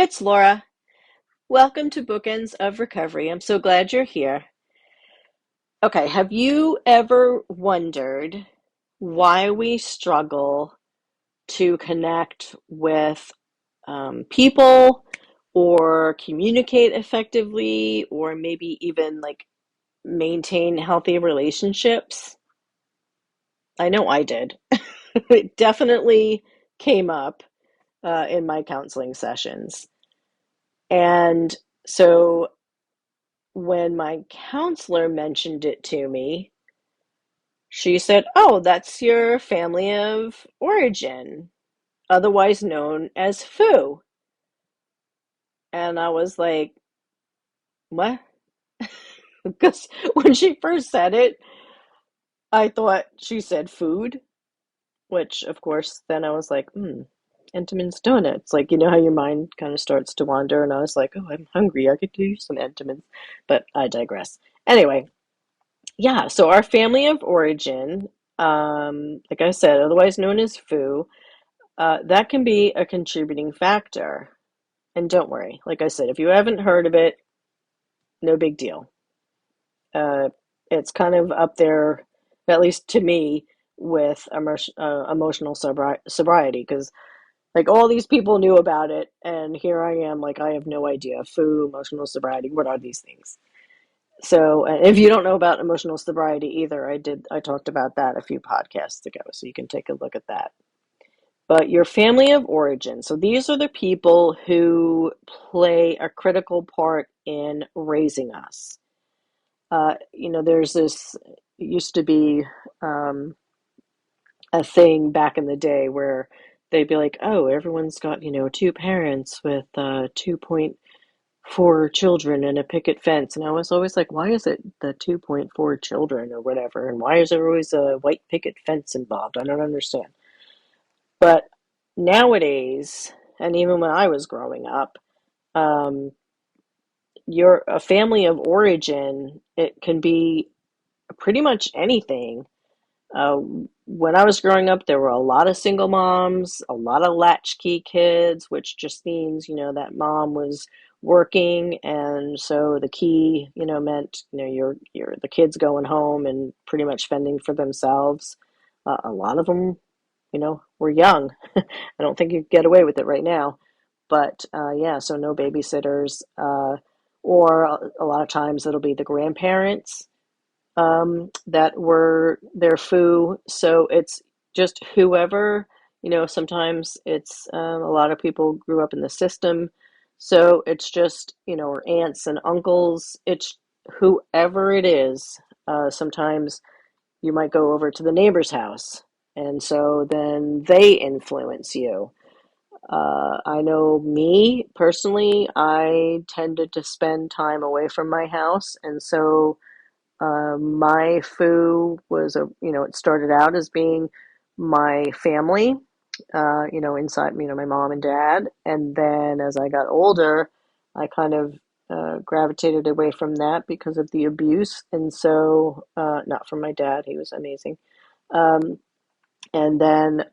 It's Laura. Welcome to Bookends of Recovery. I'm so glad you're here. Okay, have you ever wondered why we struggle to connect with people or communicate effectively or maybe even like maintain healthy relationships? I know I did. It definitely came up in my counseling sessions. And so when my counselor mentioned it to me, she said, "Oh, that's your family of origin, otherwise known as Foo." And I was like, "What?" Because when she first said it, I thought she said food, which, of course, then I was like, Entenmann's Donuts. Like, you know how your mind kind of starts to wander, and I was like, "Oh, I'm hungry. I could do some Entenmann's," but I digress. Anyway, yeah, so our family of origin, like I said, otherwise known as Foo, that can be a contributing factor. And don't worry, like I said, if you haven't heard of it, no big deal. Uh, it's kind of up there, at least to me, with emotional sobriety, because like all these people knew about it, and here I am, like I have no idea. Foo, emotional sobriety, what are these things? So, if you don't know about emotional sobriety either, I talked about that a few podcasts ago, so you can take a look at that. But your family of origin, so these are the people who play a critical part in raising us. There's this, it used to be a thing back in the day where they'd be like, oh, everyone's got, two parents with 2.4 children and a picket fence. And I was always like, why is it the 2.4 children or whatever? And why is there always a white picket fence involved? I don't understand. But nowadays, and even when I was growing up, um, you're a family of origin. It can be pretty much anything. Uh, when I was growing up, there were a lot of single moms, a lot of latchkey kids, which just means, that mom was working, and so the key, meant, you're the kids going home and pretty much fending for themselves. A lot of them, were young. I don't think you could get away with it right now, but yeah, so no babysitters, or a lot of times it'll be the grandparents that were their foo. So it's just whoever, sometimes it's a lot of people grew up in the system. So it's just, or aunts and uncles. It's whoever it is. Sometimes you might go over to the neighbor's house. And so then they influence you. I know me personally, I tended to spend time away from my house. And so my foo was it started out as being my family, inside, my mom and dad. And then as I got older, I kind of gravitated away from that because of the abuse. And so, not from my dad, he was amazing. Um, and then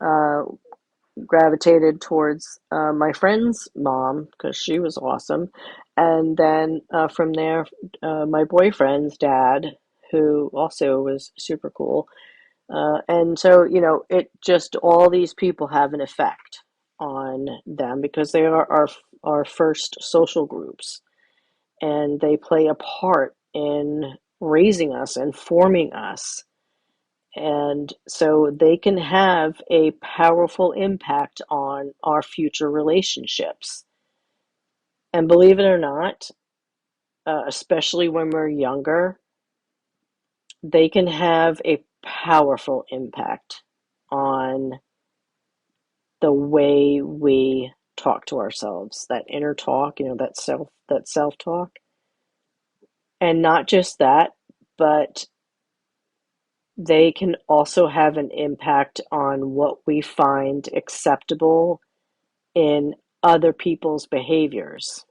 gravitated towards my friend's mom because she was awesome. And then from there, my boyfriend's dad, who also was super cool. And so, it just all these people have an effect on them because they are our first social groups, and they play a part in raising us and forming us. And so they can have a powerful impact on our future relationships. And believe it or not, especially when we're younger, they can have a powerful impact on the way we talk to ourselves, that inner talk, that self talk. And not just that, but they can also have an impact on what we find acceptable in other people's behaviors.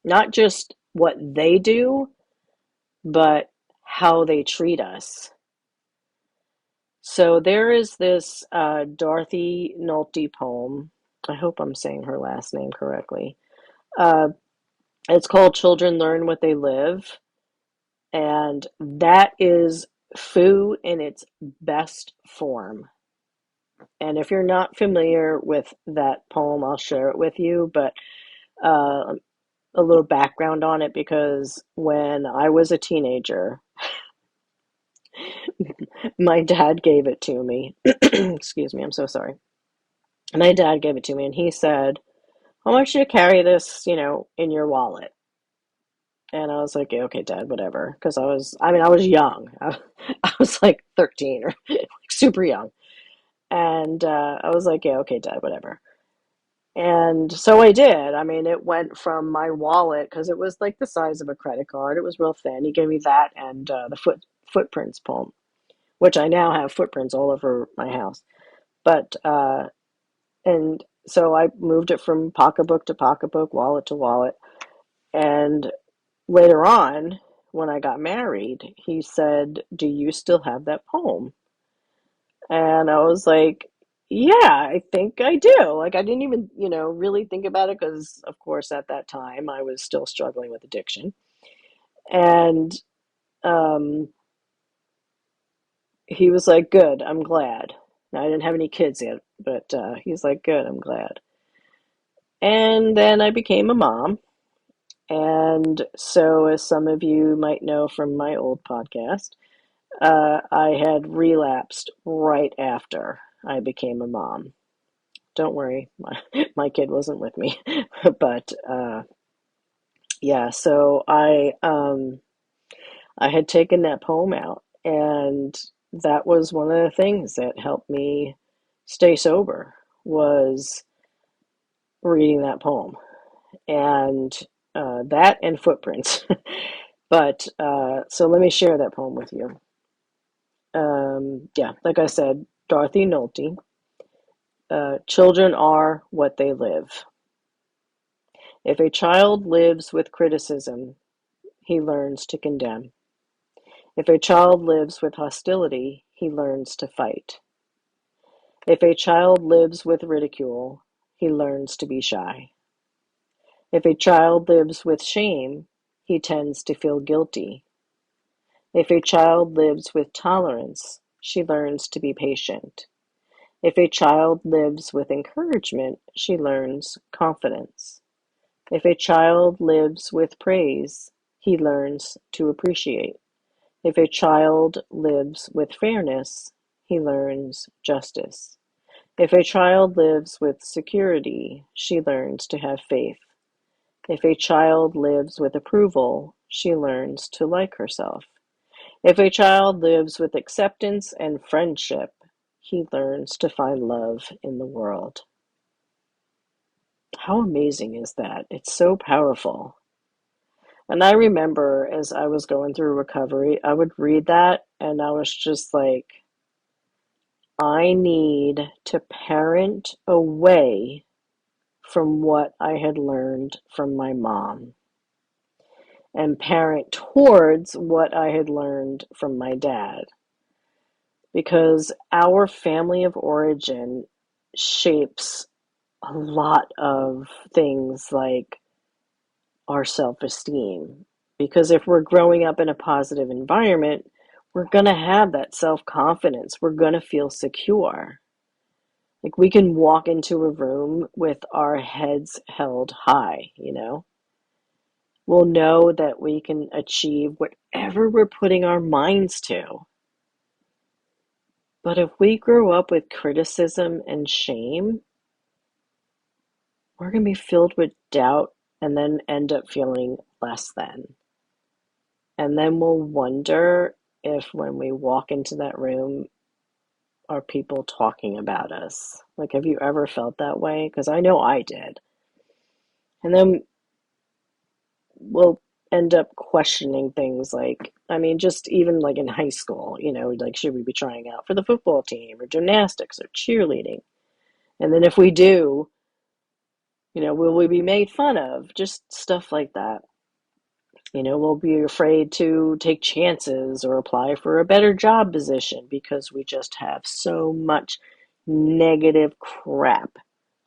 Not just what they do, but how they treat us. So there is this Dorothy Nolte poem. I hope I'm saying her last name correctly. Uh, it's called Children Learn What They Live, and that is foo in its best form. And if you're not familiar with that poem, I'll share it with you, but uh, a little background on it because when I was a teenager, my dad gave it to me. Excuse me, I'm so sorry. My dad gave it to me and he said, I want you to carry this, in your wallet. And I was like, yeah, okay, Dad, whatever. Because I was young. I was like 13 or like super young. And I was like, yeah, okay, Dad, whatever. And so I did. I mean, it went from my wallet because it was like the size of a credit card. It was real thin. He gave me that and the footprints poem, which I now have footprints all over my house. But and so I moved it from pocketbook to pocketbook, wallet to wallet. And later on, when I got married, he said, do you still have that poem? And I was like, yeah, I think I do. Like, I didn't even, really think about it because, of course, at that time I was still struggling with addiction. And um, he was like, good, I'm glad. Now, I didn't have any kids yet, but he's like, good, I'm glad. And then I became a mom. And so, as some of you might know from my old podcast, I had relapsed right after I became a mom. Don't worry, my kid wasn't with me, but yeah. So I had taken that poem out, and that was one of the things that helped me stay sober was reading that poem and that and footprints. But so let me share that poem with you. Yeah, like I said, Dorothy Nolte. Children are what they live. If a child lives with criticism, he learns to condemn. If a child lives with hostility, he learns to fight. If a child lives with ridicule, he learns to be shy. If a child lives with shame, he tends to feel guilty. If a child lives with tolerance, she learns to be patient. If a child lives with encouragement, she learns confidence. If a child lives with praise, he learns to appreciate. If a child lives with fairness, he learns justice. If a child lives with security, she learns to have faith. If a child lives with approval, she learns to like herself. If a child lives with acceptance and friendship, he learns to find love in the world. How amazing is that? It's so powerful. And I remember as I was going through recovery, I would read that and I was just like, I need to parent away from what I had learned from my mom and parent towards what I had learned from my dad. Because our family of origin shapes a lot of things like our self-esteem. Because if we're growing up in a positive environment, we're going to have that self-confidence. We're going to feel secure. Like we can walk into a room with our heads held high. We'll know that we can achieve whatever we're putting our minds to. But if we grow up with criticism and shame, we're going to be filled with doubt and then end up feeling less than. And then we'll wonder if when we walk into that room, are people talking about us? Like, have you ever felt that way? Because I know I did. And then we'll end up questioning things like, I mean, just even like in high school, like, should we be trying out for the football team or gymnastics or cheerleading? And then if we do, will we be made fun of? Just stuff like that. We'll be afraid to take chances or apply for a better job position because we just have so much negative crap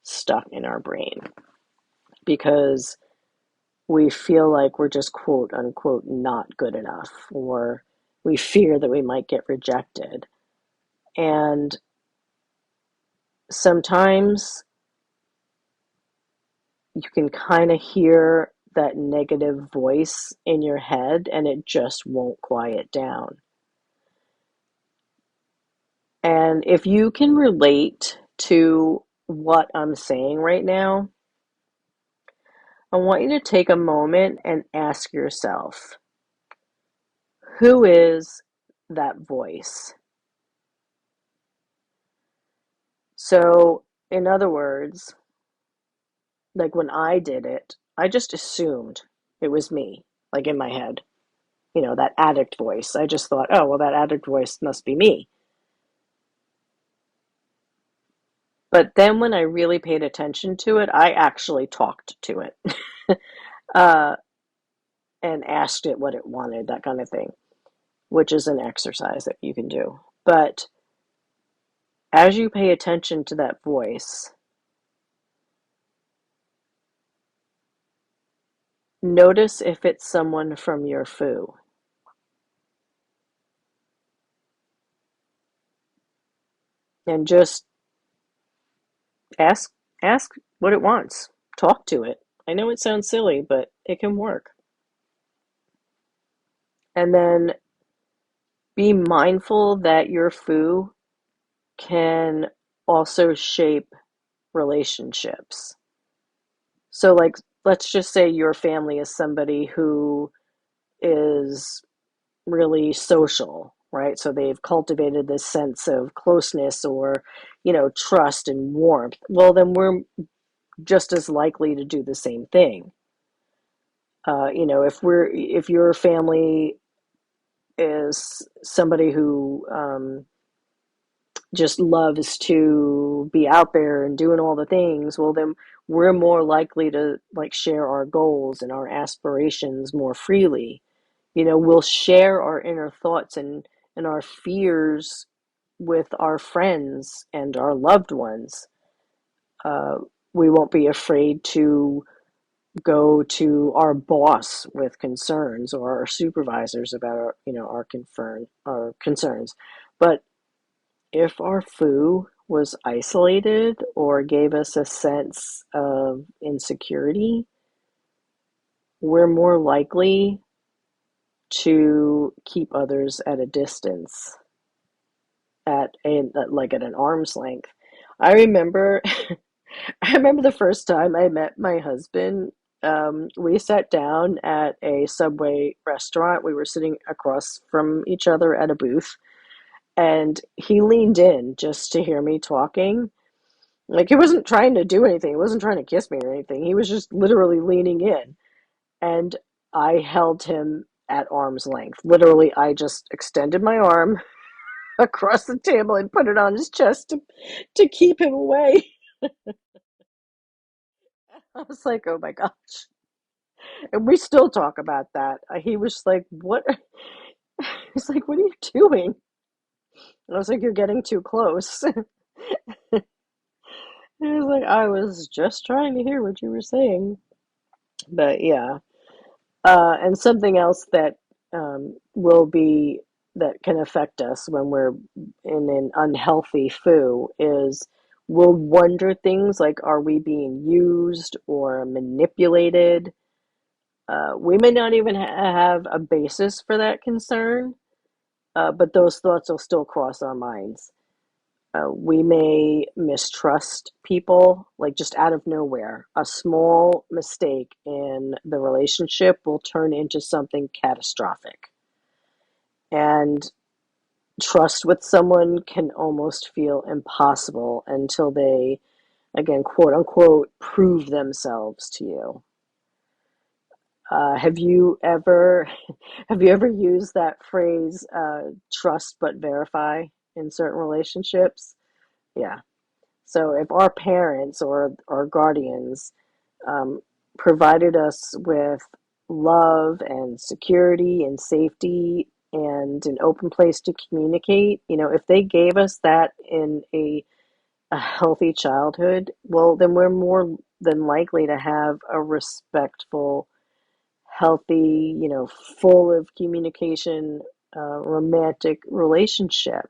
stuck in our brain. Because we feel like we're just quote unquote not good enough, or we fear that we might get rejected. And sometimes you can kind of hear that negative voice in your head and it just won't quiet down. And if you can relate to what I'm saying right now, I want you to take a moment and ask yourself, who is that voice? So, in other words, like when I did it, I just assumed it was me, like in my head, that addict voice. I just thought, oh, well, that addict voice must be me. But then when I really paid attention to it, I actually talked to it uh, and asked it what it wanted, that kind of thing, which is an exercise that you can do. But as you pay attention to that voice, notice if it's someone from your foo, and just ask ask what it wants. Talk to it. I know it sounds silly, but it can work. And then be mindful that your foo can also shape relationships. So, like, let's just say your family is somebody who is really social, right? So they've cultivated this sense of closeness or, trust and warmth. Well, then we're just as likely to do the same thing. If your family is somebody who just loves to be out there and doing all the things, well, then we're more likely to like share our goals and our aspirations more freely. We'll share our inner thoughts and our fears with our friends and our loved ones. Uh, we won't be afraid to go to our boss with concerns or our supervisors about our concerns. But if our foo was isolated or gave us a sense of insecurity, we're more likely to keep others at a distance, at an arm's length. I remember I remember the first time I met my husband. We sat down at a Subway restaurant. We were sitting across from each other at a booth, and he leaned in just to hear me talking. Like, he wasn't trying to do anything. He wasn't trying to kiss me or anything. He was just literally leaning in. And I held him at arm's length. Literally, I just extended my arm across the table and put it on his chest to keep him away. I was like, oh my gosh. And we still talk about that. He was like, what? He's like, what are you doing? And I was like, you're getting too close. He was like, I was just trying to hear what you were saying. But yeah. And something else that will be that can affect us when we're in an unhealthy foo is we'll wonder things like, are we being used or manipulated? We may not even have a basis for that concern, but those thoughts will still cross our minds. We may mistrust people, like just out of nowhere. A small mistake in the relationship will turn into something catastrophic. And trust with someone can almost feel impossible until they, again, quote unquote, prove themselves to you. Have you ever have you ever used that phrase, trust but verify, in certain relationships? Yeah. So if our parents or our guardians um, provided us with love and security and safety and an open place to communicate, if they gave us that in a healthy childhood, well, then we're more than likely to have a respectful healthy, full of communication, romantic relationship.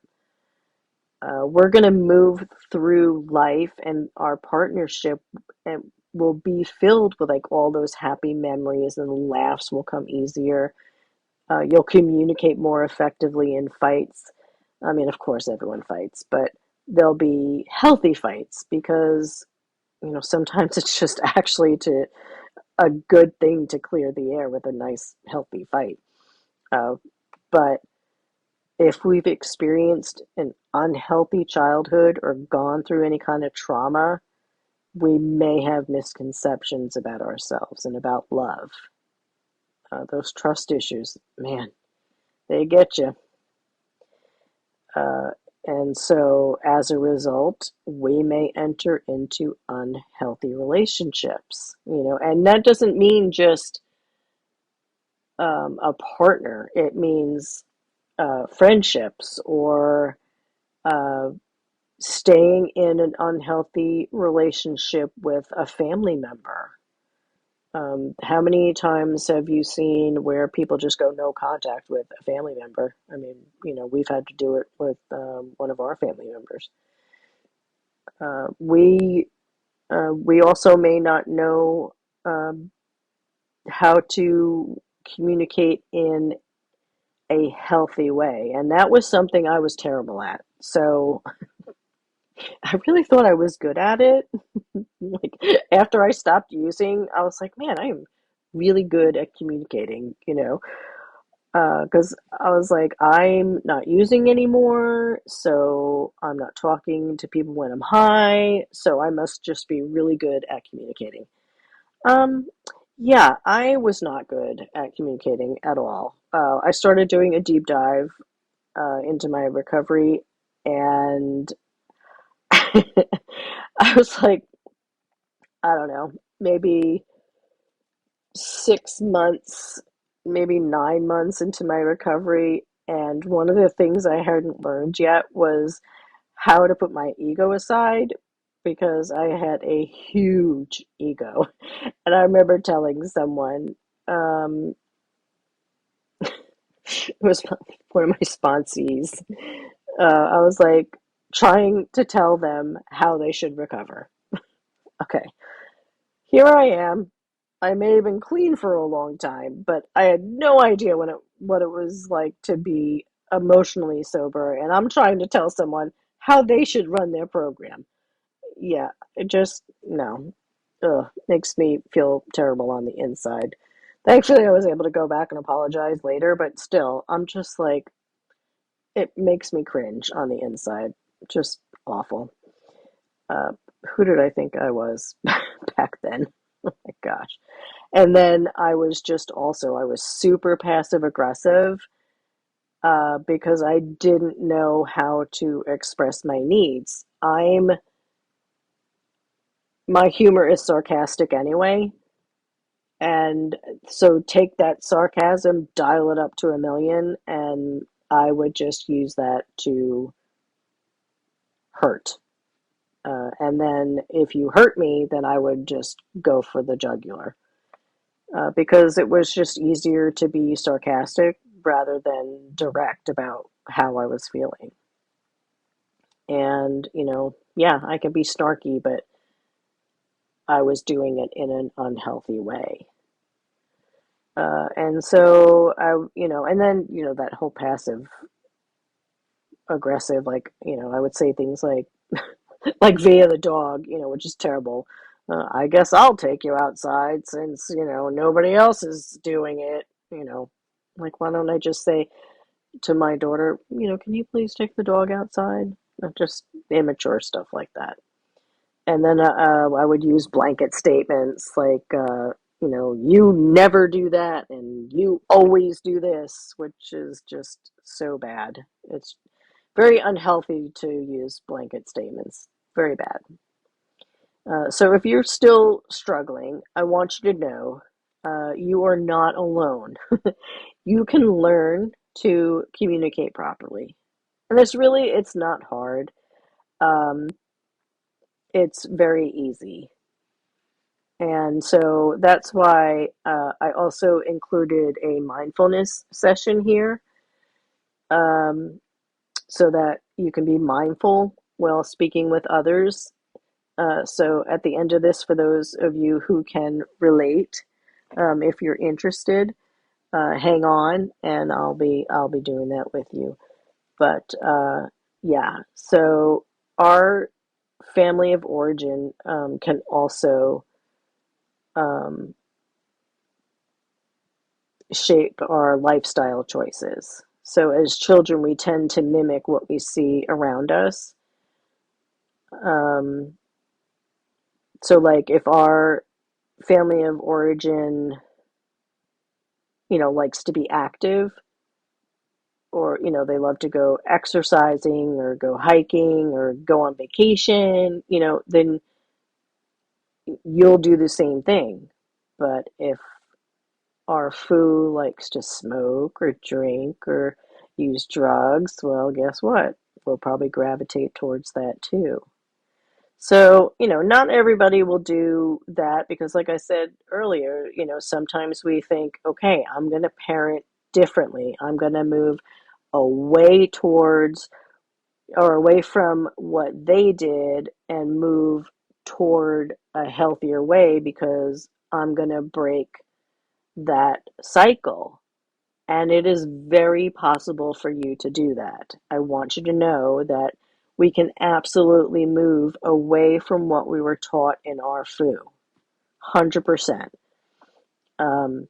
We're going to move through life, and our partnership and will be filled with like all those happy memories, and laughs will come easier. You'll communicate more effectively in fights. I mean, of course, everyone fights, but there'll be healthy fights because, sometimes it's just actually a good thing to clear the air with a nice, healthy fight. Uh, but if we've experienced an unhealthy childhood or gone through any kind of trauma, we may have misconceptions about ourselves and about love. Those trust issues, man, they get you. Uh, and so as a result, we may enter into unhealthy relationships, and that doesn't mean just a partner, it means friendships or uh, staying in an unhealthy relationship with a family member. How many times have you seen where people just go no contact with a family member? I mean, we've had to do it with one of our family members. We also may not know um, how to communicate in a healthy way, and that was something I was terrible at. So I really thought I was good at it. Like after I stopped using, I was like, man, I am really good at communicating, because I was like, I'm not using anymore, so I'm not talking to people when I'm high, so I must just be really good at communicating. Um, yeah, I was not good at communicating at all. I started doing a deep dive into my recovery, and I was like, I don't know, maybe 6 months, maybe 9 months into my recovery. And one of the things I hadn't learned yet was how to put my ego aside because I had a huge ego. And I remember telling someone, um, it was one of my sponsees, I was like trying to tell them how they should recover. Okay, here I am. I may have been clean for a long time, but I had no idea what it was like to be emotionally sober, and I'm trying to tell someone how they should run their program. Yeah, it just no. Ugh, makes me feel terrible on the inside. Thankfully, I was able to go back and apologize later, but still, I'm just like, it makes me cringe on the inside. Just awful. Uh, who did I think I was back then? Oh my gosh. And then I was super passive aggressive because I didn't know how to express my needs. My humor is sarcastic anyway. And so take that sarcasm, dial it up to a million, and I would just use that to hurt. And then if you hurt me, then I would just go for the jugular. Because it was just easier to be sarcastic rather than direct about how I was feeling. And, yeah, I can be snarky, but I was doing it in an unhealthy way. And so and then, that whole passive aggressive, like, I would say things like via the dog, which is terrible. I guess I'll take you outside since, nobody else is doing it, Like, why don't I just say to my daughter, can you please take the dog outside? Just immature stuff like that. And then I would use blanket statements like, you never do that and you always do this, which is just so bad. It's very unhealthy to use blanket statements. Very bad. So if you're still struggling, I want you to know you are not alone. You can learn to communicate properly. And it's not hard. Um, it's very easy. And so that's why I also included a mindfulness session here, um, so that you can be mindful while speaking with others. So at the end of this, for those of you who can relate, if you're interested, hang on, and I'll be doing that with you. But yeah, so our family of origin can also um, shape our lifestyle choices. So as children, we tend to mimic what we see around us. Um, so like if our family of origin, likes to be active, or they love to go exercising or go hiking or go on vacation, then you'll do the same thing. But if our foo likes to smoke or drink or use drugs, well, guess what? We'll probably gravitate towards that too. So, not everybody will do that because, like I said earlier, sometimes we think, okay, I'm going to parent differently. I'm going to move away towards or away from what they did and move toward a healthier way because I'm going to break that cycle. And it is very possible for you to do that. I want you to know that we can absolutely move away from what we were taught in our foo. 100%. Um,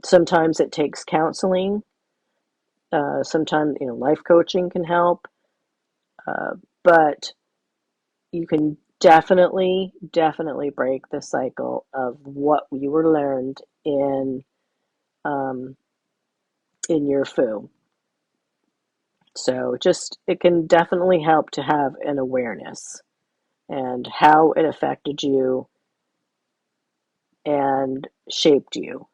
Sometimes it takes counseling. Sometimes, life coaching can help. But you can definitely break the cycle of what you were learned um, in your foo. So just it can definitely help to have an awareness and how it affected you and shaped you.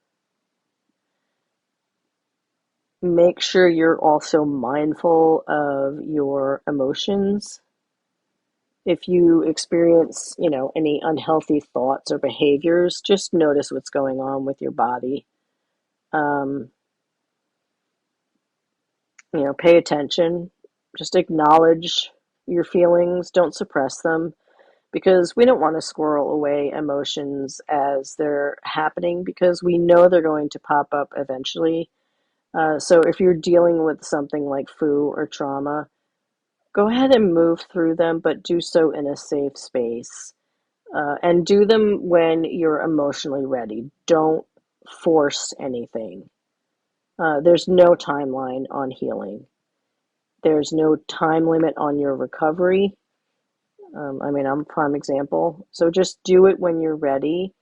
Make sure you're also mindful of your emotions. If you experience, any unhealthy thoughts or behaviors, just notice what's going on with your body. Um, Pay attention. Just acknowledge your feelings. Don't suppress them because we don't want to squirrel away emotions as they're happening because we know they're going to pop up eventually. So if you're dealing with something like foo or trauma, go ahead and move through them, but do so in a safe space. And do them when you're emotionally ready. Don't force anything. There's no timeline on healing. There's no time limit on your recovery. I'm a prime example. So just do it when you're ready,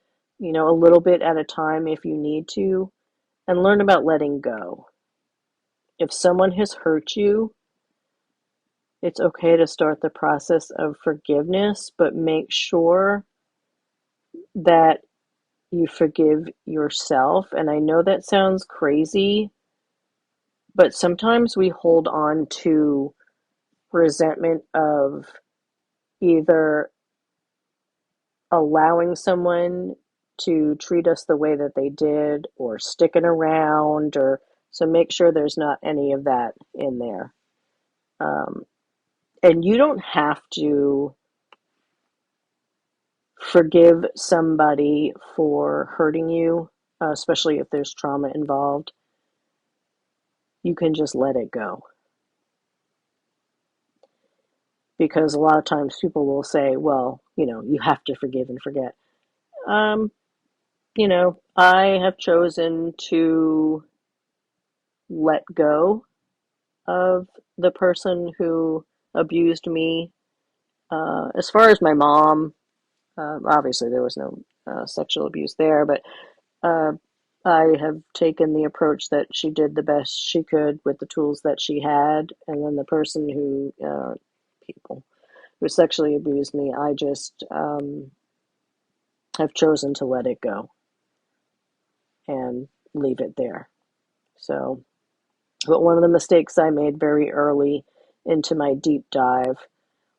a little bit at a time if you need to, and learn about letting go. If someone has hurt you, it's okay to start the process of forgiveness, but make sure that you forgive yourself. And I know that sounds crazy, but sometimes we hold on to resentment of either allowing someone to treat us the way that they did or sticking around or so make sure there's not any of that in there. Um, and you don't have to forgive somebody for hurting you, especially if there's trauma involved. You can just let it go. Because a lot of times people will say, well, you have to forgive and forget. Um, I have chosen to let go of the person who abused me. As far as my mom, obviously there was no sexual abuse there, but uh, I have taken the approach that she did the best she could with the tools that she had, and then the person people who sexually abused me, I just have chosen to let it go and leave it there. So, but one of the mistakes I made very early into my deep dive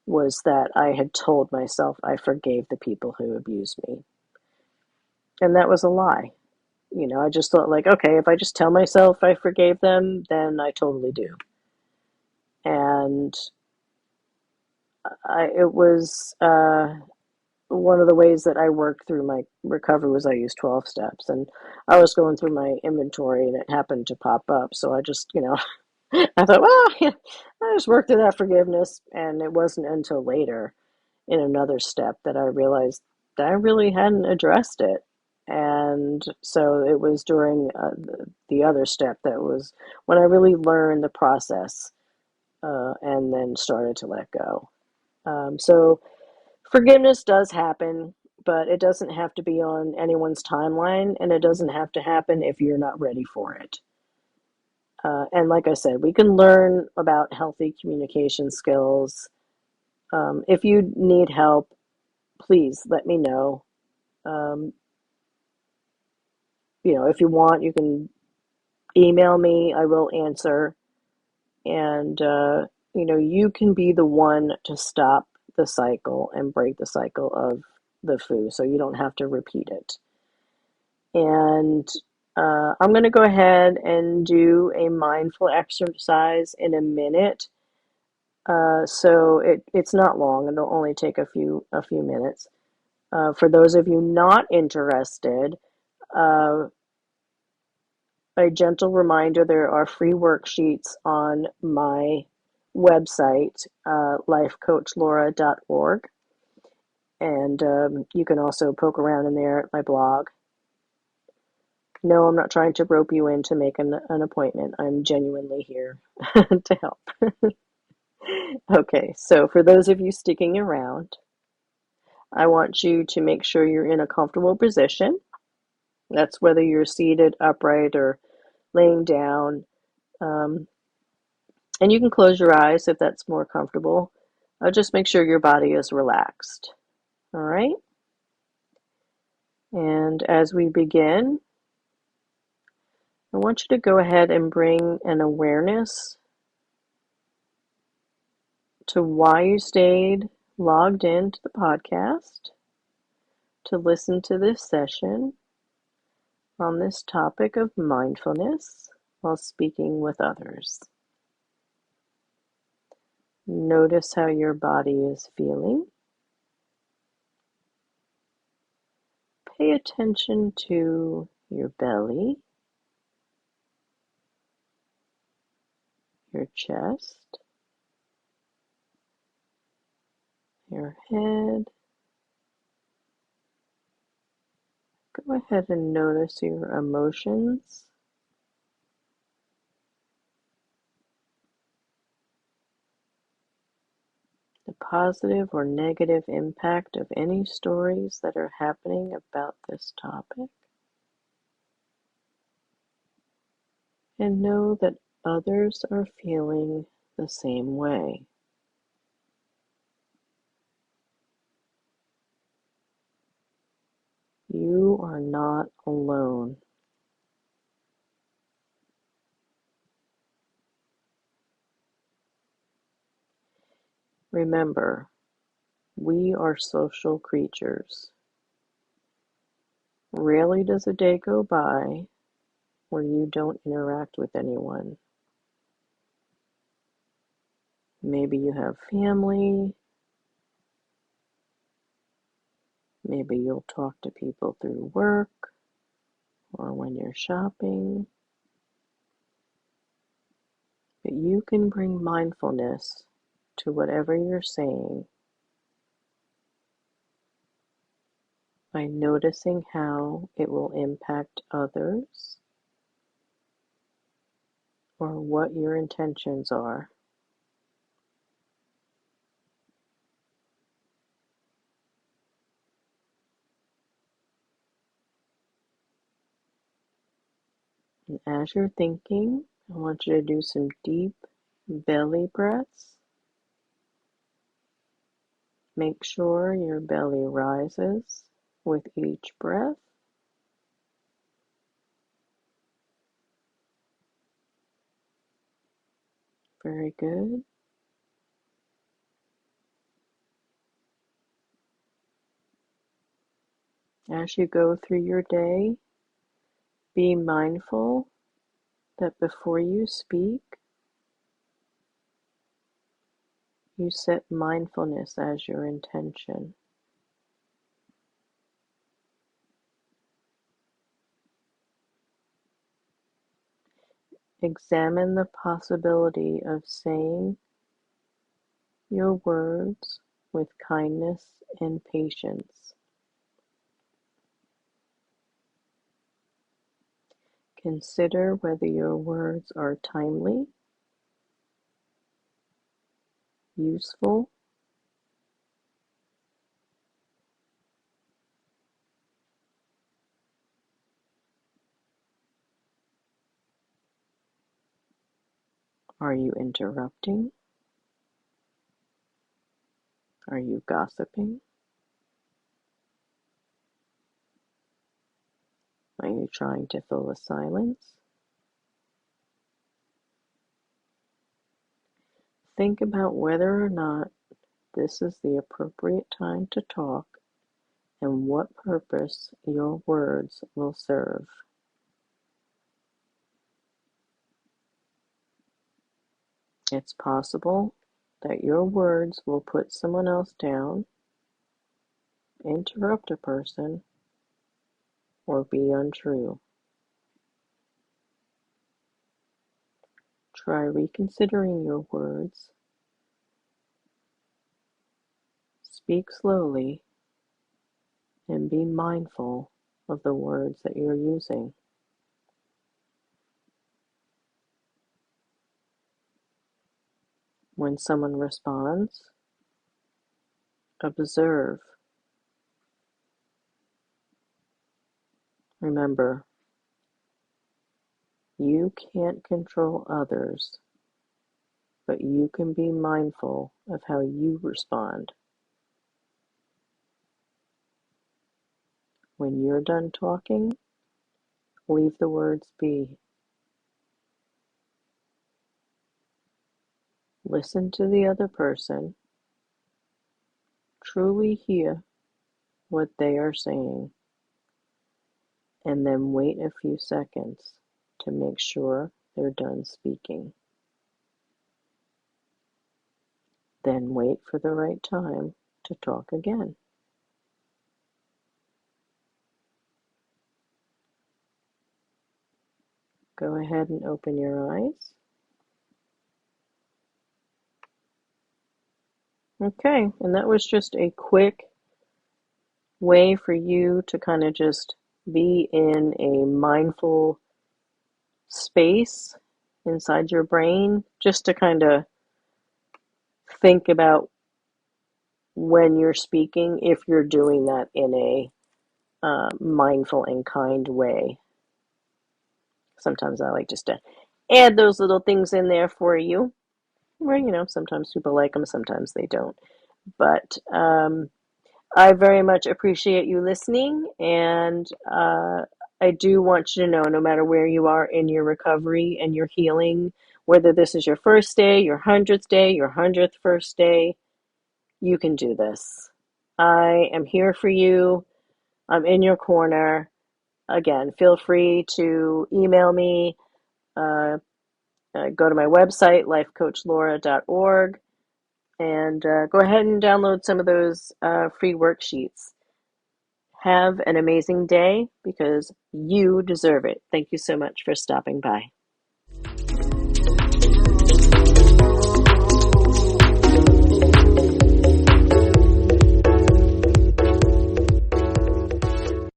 was that I had told myself I forgave the people who abused me. And that was a lie. I just thought, like, okay, if I just tell myself I forgave them, then I totally do. And it was one of the ways that I worked through my recovery was I used 12 steps. And I was going through my inventory and it happened to pop up. So I just, I thought, well, yeah, I just worked through that forgiveness. And it wasn't until later in another step that I realized that I really hadn't addressed it. And so it was during the other step that was when I really learned the process and then started to let go. So forgiveness does happen, but it doesn't have to be on anyone's timeline, and it doesn't have to happen if you're not ready for it. And like I said, we can learn about healthy communication skills. If you need help, please let me know. Um, if you want, you can email me. I will answer. And, you can be the one to stop the cycle and break the cycle of the foo so you don't have to repeat it. And I'm going to go ahead and do a mindful exercise in a minute. So it's not long. It'll only take a few minutes. For those of you not interested, uh, a gentle reminder, there are free worksheets on my website, lifecoachlaura.org. And you can also poke around in there at my blog. No, I'm not trying to rope you in to make an appointment. I'm genuinely here to help. Okay, so for those of you sticking around, I want you to make sure you're in a comfortable position. That's whether you're seated, upright, or laying down. Um, and you can close your eyes if that's more comfortable. Just make sure your body is relaxed. All right? And as we begin, I want you to go ahead and bring an awareness to why you stayed logged into the podcast to listen to this session on this topic of mindfulness while speaking with others. Notice how your body is feeling. Pay attention to your belly, your chest, your head. Go ahead and notice your emotions. The positive or negative impact of any stories that are happening about this topic. And know that others are feeling the same way. You are not alone. Remember, we are social creatures. Rarely does a day go by where you don't interact with anyone. Maybe you have family. Maybe you'll talk to people through work or when you're shopping. But you can bring mindfulness to whatever you're saying by noticing how it will impact others or what your intentions are. And as you're thinking, I want you to do some deep belly breaths. Make sure your belly rises with each breath. Very good. As you go through your day, be mindful that before you speak, you set mindfulness as your intention. Examine the possibility of saying your words with kindness and patience. Consider whether your words are timely, useful, are you interrupting, are you gossiping, are you trying to fill the silence? Think about whether or not this is the appropriate time to talk and what purpose your words will serve. It's possible that your words will put someone else down, interrupt a person, or be untrue. Try reconsidering your words. Speak slowly and be mindful of the words that you're using. When someone responds, observe. Remember, you can't control others, but you can be mindful of how you respond. When you're done talking, leave the words be. Listen to the other person. Truly hear what they are saying, and then wait a few seconds to make sure they're done speaking. Then wait for the right time to talk again. Go ahead and open your eyes. Okay, and that was just a quick way for you to kind of just be in a mindful space inside your brain, just to kind of think about when you're speaking, if you're doing that in a mindful and kind way. Sometimes I like just to add those little things in there for you, where, sometimes people like them, sometimes they don't. But I very much appreciate you listening, and I do want you to know, no matter where you are in your recovery and your healing, whether this is your first day, your 100th day, your 100th first day, you can do this. I am here for you. I'm in your corner. Again, feel free to email me. Go to my website, lifecoachlaura.org, and go ahead and download some of those free worksheets. Have an amazing day because you deserve it. Thank you so much for stopping by.